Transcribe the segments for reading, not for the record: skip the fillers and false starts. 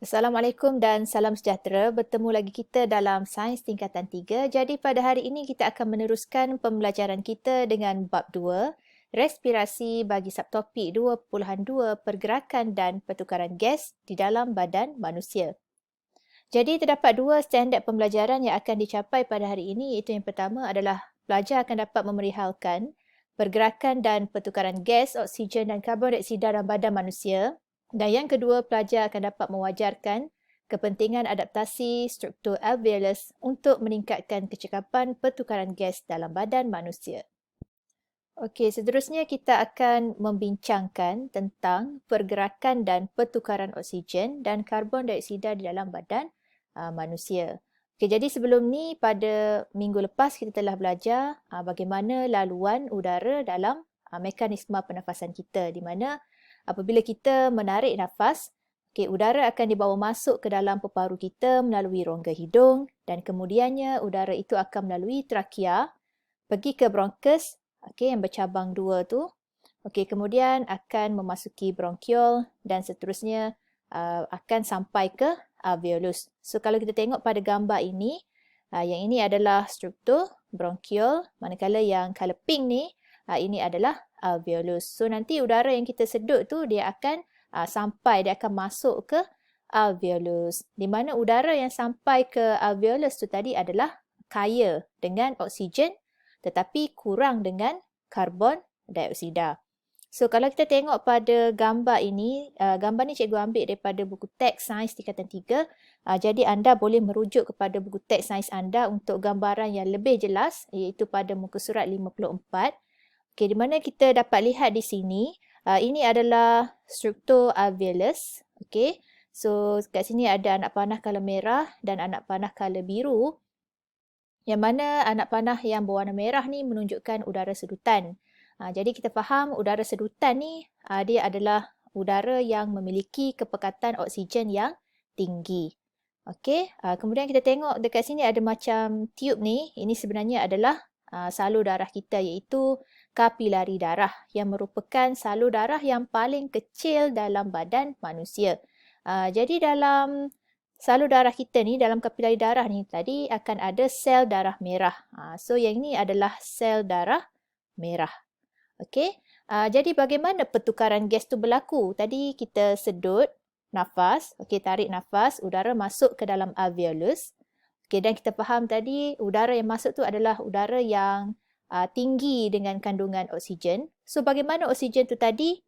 Assalamualaikum dan salam sejahtera. Bertemu lagi kita dalam Sains Tingkatan 3. Jadi pada hari ini kita akan meneruskan pembelajaran kita dengan bab 2, respirasi bagi subtopik 2.2, pergerakan dan pertukaran gas di dalam badan manusia. Jadi terdapat dua standard pembelajaran yang akan dicapai pada hari ini, iaitu yang pertama adalah pelajar akan dapat memerihalkan pergerakan dan pertukaran gas, oksigen dan karbon dioksida dalam badan manusia. Dan yang kedua, pelajar akan dapat mewajarkan kepentingan adaptasi struktur alveolus untuk meningkatkan kecekapan pertukaran gas dalam badan manusia. Okey, seterusnya kita akan membincangkan tentang pergerakan dan pertukaran oksigen dan karbon dioksida di dalam badan manusia. Okey, jadi sebelum ni pada minggu lepas kita telah belajar bagaimana laluan udara dalam mekanisme pernafasan kita, di mana apabila kita menarik nafas, udara akan dibawa masuk ke dalam paru-paru kita melalui rongga hidung dan kemudiannya udara itu akan melalui trakea pergi ke bronkus, yang bercabang dua tu. Kemudian akan memasuki bronkiol dan seterusnya akan sampai ke alveolus. So kalau kita tengok pada gambar ini, yang ini adalah struktur bronkiol, manakala yang colour pink ni, ini adalah alveolus. So nanti udara yang kita sedut tu dia akan dia akan masuk ke alveolus. Di mana udara yang sampai ke alveolus tu tadi adalah kaya dengan oksigen tetapi kurang dengan karbon dioksida. So kalau kita tengok pada gambar ini, gambar ni cikgu ambil daripada buku teks Sains Tingkatan 3. Jadi anda boleh merujuk kepada buku teks sains anda untuk gambaran yang lebih jelas, iaitu pada muka surat 54. Di mana kita dapat lihat di sini, ini adalah struktur alveolus. So kat sini ada anak panah colour merah dan anak panah colour biru. Yang mana anak panah yang berwarna merah ni menunjukkan udara sedutan. Jadi kita faham udara sedutan ni dia adalah udara yang memiliki kepekatan oksigen yang tinggi. Kemudian kita tengok dekat sini ada macam tube ni. Ini sebenarnya adalah salur darah kita, iaitu kapilari darah yang merupakan salur darah yang paling kecil dalam badan manusia. Jadi dalam salur darah kita ni, dalam kapilari darah ni tadi akan ada sel darah merah. So yang ini adalah sel darah merah. Jadi bagaimana pertukaran gas tu berlaku? Tadi kita sedut nafas, tarik nafas, udara masuk ke dalam alveolus. Dan kita faham tadi udara yang masuk tu adalah udara yang tinggi dengan kandungan oksigen. So bagaimana oksigen tu tadi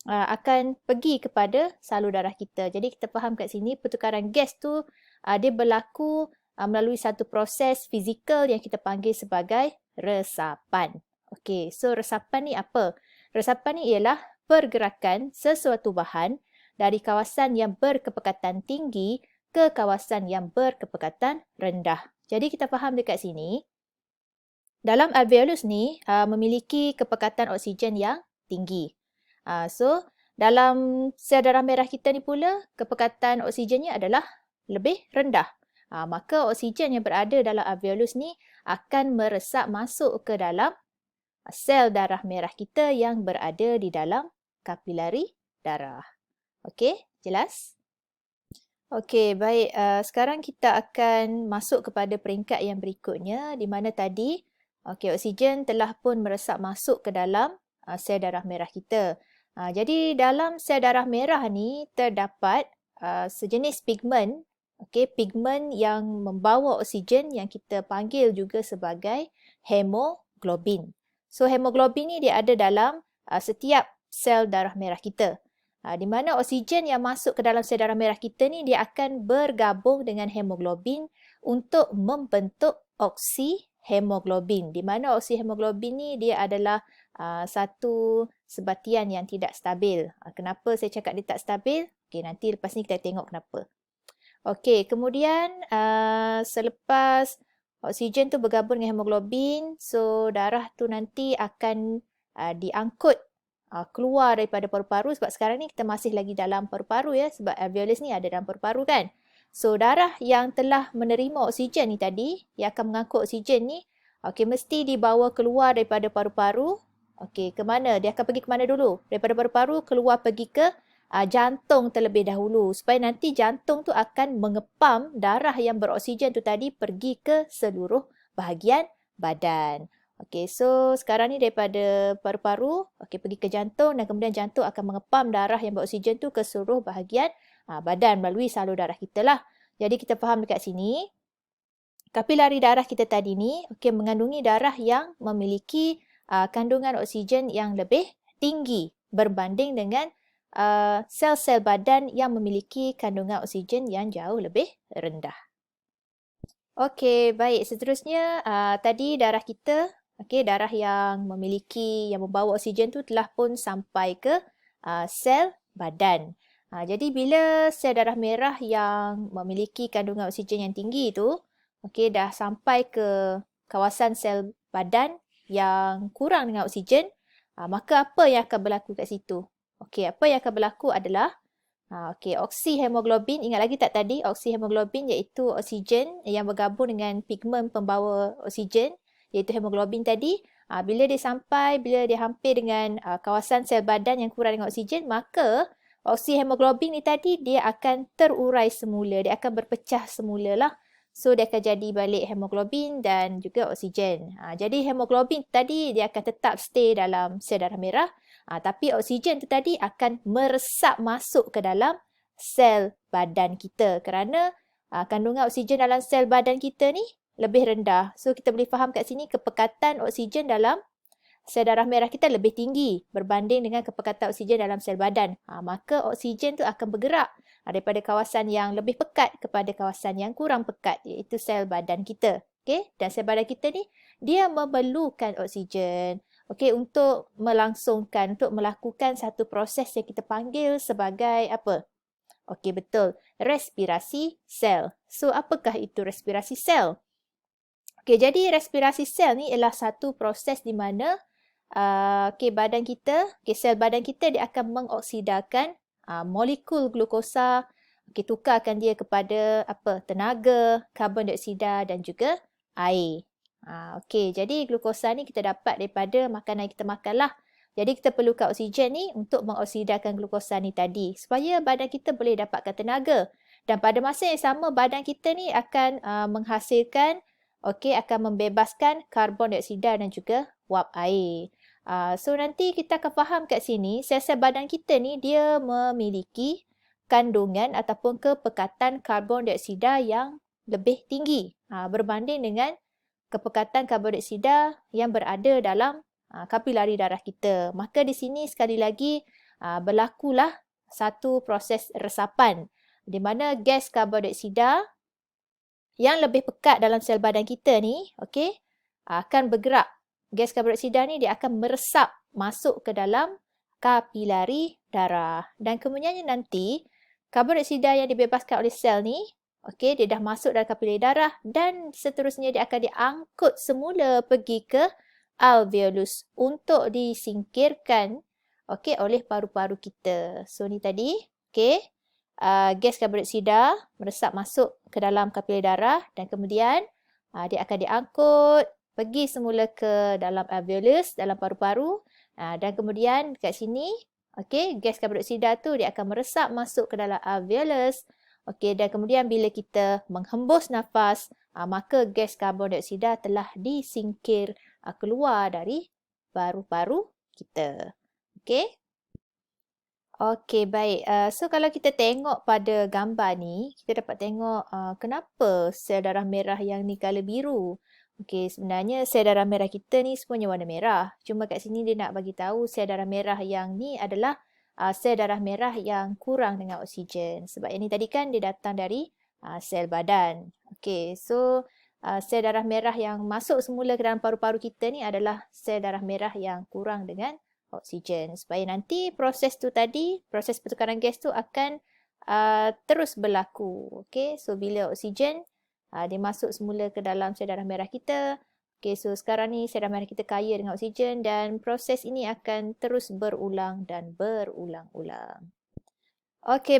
akan pergi kepada salur darah kita. Jadi kita faham kat sini pertukaran gas tu dia berlaku melalui satu proses fizikal yang kita panggil sebagai resapan. So resapan ni apa? Resapan ni ialah pergerakan sesuatu bahan dari kawasan yang berkepekatan tinggi ke kawasan yang berkepekatan rendah. Jadi kita faham dekat sini, dalam alveolus ni memiliki kepekatan oksigen yang tinggi. So dalam sel darah merah kita ni pula, kepekatan oksigennya adalah lebih rendah. Maka oksigen yang berada dalam alveolus ni akan meresap masuk ke dalam sel darah merah kita yang berada di dalam kapilari darah. Jelas? Baik. Sekarang kita akan masuk kepada peringkat yang berikutnya, di mana tadi oksigen telah pun meresap masuk ke dalam sel darah merah kita. Jadi dalam sel darah merah ni terdapat sejenis pigmen, pigmen yang membawa oksigen yang kita panggil juga sebagai hemoglobin. So hemoglobin ni dia ada dalam setiap sel darah merah kita. Di mana oksigen yang masuk ke dalam sel darah merah kita ni dia akan bergabung dengan hemoglobin untuk membentuk oksihemoglobin. Di mana oksihemoglobin ni dia adalah satu sebatian yang tidak stabil. Kenapa saya cakap dia tak stabil? Nanti lepas ni kita tengok kenapa. Kemudian selepas oksigen tu bergabung dengan hemoglobin, so darah tu nanti akan diangkut keluar daripada paru-paru, sebab sekarang ni kita masih lagi dalam paru-paru ya, sebab alveolus ni ada dalam paru-paru kan. So darah yang telah menerima oksigen ni tadi, yang akan mengangkut oksigen ni, mesti dibawa keluar daripada paru-paru. Ke mana? Dia akan pergi ke mana dulu? Daripada paru-paru keluar pergi ke jantung terlebih dahulu supaya nanti jantung tu akan mengepam darah yang beroksigen tu tadi pergi ke seluruh bahagian badan. Okey, so sekarang ni daripada paru-paru, okey, pergi ke jantung dan kemudian jantung akan mengepam darah yang beroksigen tu ke seluruh bahagian badan melalui salur darah kita lah. Jadi kita faham dekat sini, kapilari darah kita tadi ni mengandungi darah yang memiliki kandungan oksigen yang lebih tinggi berbanding dengan sel-sel badan yang memiliki kandungan oksigen yang jauh lebih rendah. Okey, baik. Seterusnya tadi darah kita, darah yang membawa oksigen tu telah pun sampai ke sel badan. Jadi bila sel darah merah yang memiliki kandungan oksigen yang tinggi tu dah sampai ke kawasan sel badan yang kurang dengan oksigen, maka apa yang akan berlaku kat situ? Apa yang akan berlaku adalah oksihemoglobin, ingat lagi tak tadi? Oksihemoglobin iaitu oksigen yang bergabung dengan pigmen pembawa oksigen, iaitu hemoglobin tadi. Bila dia hampir dengan kawasan sel badan yang kurang dengan oksigen, maka oksihemoglobin ni tadi dia akan terurai semula, dia akan berpecah semula lah. So, dia akan jadi balik hemoglobin dan juga oksigen. Jadi, hemoglobin tadi dia akan tetap stay dalam sel darah merah. Tapi oksigen tu tadi akan meresap masuk ke dalam sel badan kita. Kerana kandungan oksigen dalam sel badan kita ni lebih rendah. So, kita boleh faham kat sini kepekatan oksigen dalam sel darah merah kita lebih tinggi berbanding dengan kepekatan oksigen dalam sel badan. Maka oksigen tu akan bergerak daripada kawasan yang lebih pekat kepada kawasan yang kurang pekat, iaitu sel badan kita. Dan sel badan kita ni, dia memerlukan oksigen untuk melakukan satu proses yang kita panggil sebagai apa? Betul. Respirasi sel. So, apakah itu respirasi sel? Jadi respirasi sel ni ialah satu proses di mana badan kita, sel badan kita dia akan mengoksidakan molekul glukosa, tukarkan dia kepada tenaga, karbon dioksida dan juga air. Jadi glukosa ni kita dapat daripada makanan yang kita makan lah. Jadi kita perlukan oksigen ni untuk mengoksidakan glukosa ni tadi supaya badan kita boleh dapatkan tenaga. Dan pada masa yang sama badan kita ni akan menghasilkan, akan membebaskan karbon dioksida dan juga wap air. So nanti kita akan faham kat sini sel-sel badan kita ni dia memiliki kandungan ataupun kepekatan karbon dioksida yang lebih tinggi berbanding dengan kepekatan karbon dioksida yang berada dalam kapilari darah kita. Maka di sini sekali lagi berlakulah satu proses resapan di mana gas karbon dioksida yang lebih pekat dalam sel badan kita ni akan bergerak. Gas karbon dioksida ni dia akan meresap masuk ke dalam kapilari darah. Dan kemudian nanti karbon dioksida yang dibebaskan oleh sel ni dia dah masuk dalam kapilari darah dan seterusnya dia akan diangkut semula pergi ke alveolus untuk disingkirkan oleh paru-paru kita. So ni tadi gas karbon dioksida meresap masuk ke dalam kapilari darah dan kemudian dia akan diangkut pergi semula ke dalam alveolus, dalam paru-paru dan kemudian kat sini gas karbon dioksida tu dia akan meresap masuk ke dalam alveolus. Dan kemudian bila kita menghembus nafas, maka gas karbon dioksida telah disingkir keluar dari paru-paru kita. Baik. So kalau kita tengok pada gambar ni, kita dapat tengok kenapa sel darah merah yang ni colour biru. Sebenarnya sel darah merah kita ni semuanya warna merah. Cuma kat sini dia nak bagi tahu sel darah merah yang ni adalah sel darah merah yang kurang dengan oksigen. Sebab yang ni tadi kan dia datang dari sel badan. So sel darah merah yang masuk semula ke dalam paru-paru kita ni adalah sel darah merah yang kurang dengan oksigen. Supaya nanti proses tu tadi, proses pertukaran gas tu akan terus berlaku. So bila oksigen dia masuk semula ke dalam sel darah merah kita. So sekarang ni sel darah merah kita kaya dengan oksigen dan proses ini akan terus berulang dan berulang-ulang.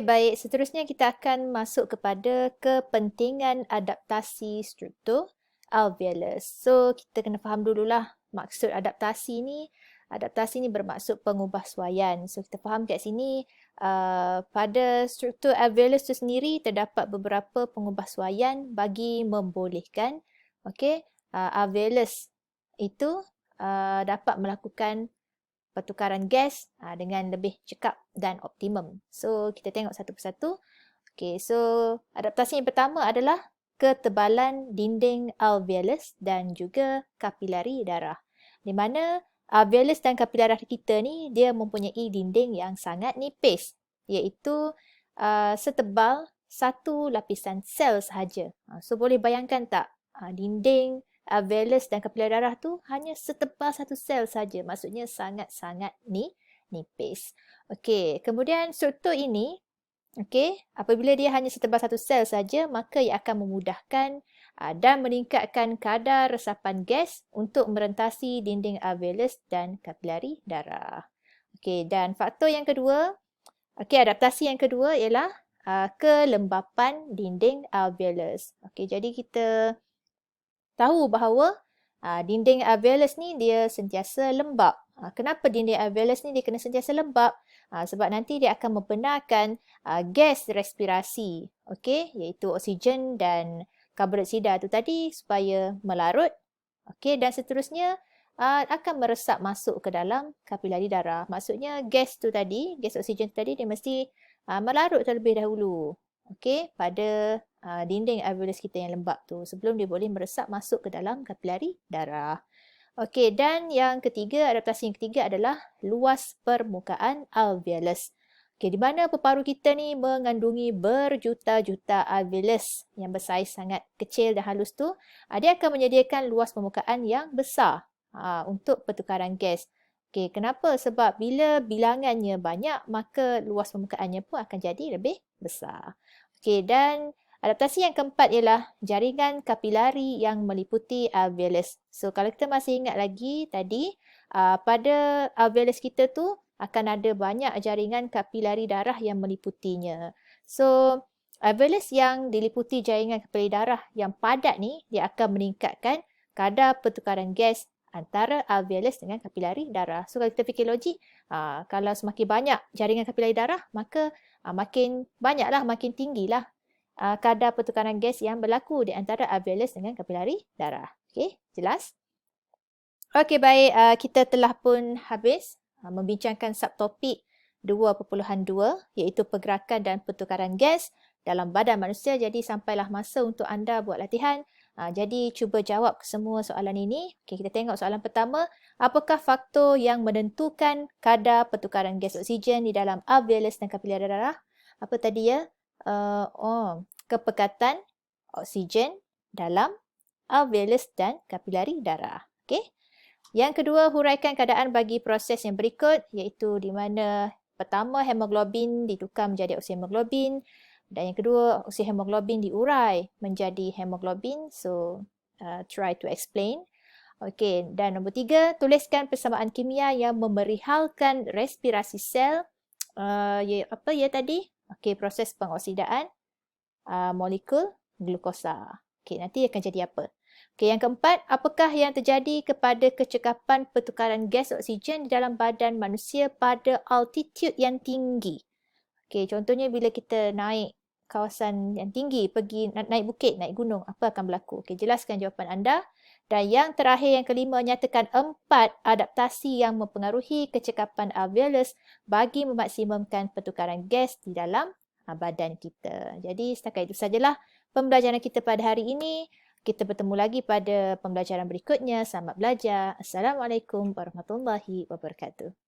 Baik. Seterusnya kita akan masuk kepada kepentingan adaptasi struktur alveolus. So kita kena faham dululah maksud adaptasi ni. Adaptasi ni bermaksud pengubahsuaian. So kita faham kat sini pada struktur alveolus itu sendiri terdapat beberapa pengubahsuaian bagi membolehkan alveolus itu dapat melakukan pertukaran gas dengan lebih cekap dan optimum. So, kita tengok satu persatu. Okay, so adaptasi yang pertama adalah ketebalan dinding alveolus dan juga kapilari darah. Di mana alveolus dan kapilari darah kita ni dia mempunyai dinding yang sangat nipis, iaitu setebal satu lapisan sel sahaja. So boleh bayangkan tak, dinding alveolus dan kapilari darah tu hanya setebal satu sel saja. Maksudnya sangat-sangat nipis. Okey, kemudian struktur ini, apabila dia hanya setebal satu sel saja, maka ia akan memudahkan dan meningkatkan kadar resapan gas untuk merentasi dinding alveolus dan kapilari darah. Dan faktor yang kedua, adaptasi yang kedua ialah kelembapan dinding alveolus. Jadi kita tahu bahawa dinding alveolus ni dia sentiasa lembap. Kenapa dinding alveolus ni dia kena sentiasa lembap? Sebab nanti dia akan membenarkan gas respirasi, iaitu oksigen dan karbon dioksida tu tadi supaya melarut, dan seterusnya akan meresap masuk ke dalam kapilari darah. Maksudnya gas tu tadi, gas oksigen tu tadi dia mesti melarut terlebih dahulu, pada dinding alveolus kita yang lembap tu sebelum dia boleh meresap masuk ke dalam kapilari darah. Dan yang ketiga, adaptasi yang ketiga adalah luas permukaan alveolus. Di mana paru-paru kita ni mengandungi berjuta-juta alveolus yang bersaiz sangat kecil dan halus tu, dia akan menyediakan luas permukaan yang besar untuk pertukaran gas. Kenapa? Sebab bila bilangannya banyak, maka luas permukaannya pun akan jadi lebih besar. Dan adaptasi yang keempat ialah jaringan kapilari yang meliputi alveolus. So, kalau kita masih ingat lagi tadi, pada alveolus kita tu akan ada banyak jaringan kapilari darah yang meliputinya. So, alveolus yang diliputi jaringan kapilari darah yang padat ni, dia akan meningkatkan kadar pertukaran gas antara alveolus dengan kapilari darah. So, kalau kita fikir logik, kalau semakin banyak jaringan kapilari darah, maka makin banyaklah, makin tinggilah kadar pertukaran gas yang berlaku di antara alveolus dengan kapilari darah. Jelas? Baik. Kita telah pun habis membincangkan subtopik 2.2 iaitu pergerakan dan pertukaran gas dalam badan manusia. Jadi sampailah masa untuk anda buat latihan. Jadi cuba jawab semua soalan ini. Kita tengok soalan pertama. Apakah faktor yang menentukan kadar pertukaran gas oksigen di dalam alveolus dan kapilari darah? Apa tadi ya? Kepekatan oksigen dalam alveolus dan kapilari darah. Yang kedua, huraikan keadaan bagi proses yang berikut, iaitu di mana pertama hemoglobin ditukar menjadi oksihemoglobin dan yang kedua oksihemoglobin diurai menjadi hemoglobin. So, try to explain. Dan nombor 3, tuliskan persamaan kimia yang memerihalkan respirasi sel. Apa ya tadi? Proses pengoksidaan molekul glukosa. Nanti akan jadi apa? Yang keempat, apakah yang terjadi kepada kecekapan pertukaran gas oksigen di dalam badan manusia pada altitude yang tinggi? Contohnya bila kita naik kawasan yang tinggi, pergi naik bukit, naik gunung, apa akan berlaku? Jelaskan jawapan anda. Dan yang terakhir, yang kelima, nyatakan 4 adaptasi yang mempengaruhi kecekapan alveolus bagi memaksimumkan pertukaran gas di dalam badan kita. Jadi setakat itu sajalah pembelajaran kita pada hari ini. Kita bertemu lagi pada pembelajaran berikutnya. Selamat belajar. Assalamualaikum warahmatullahi wabarakatuh.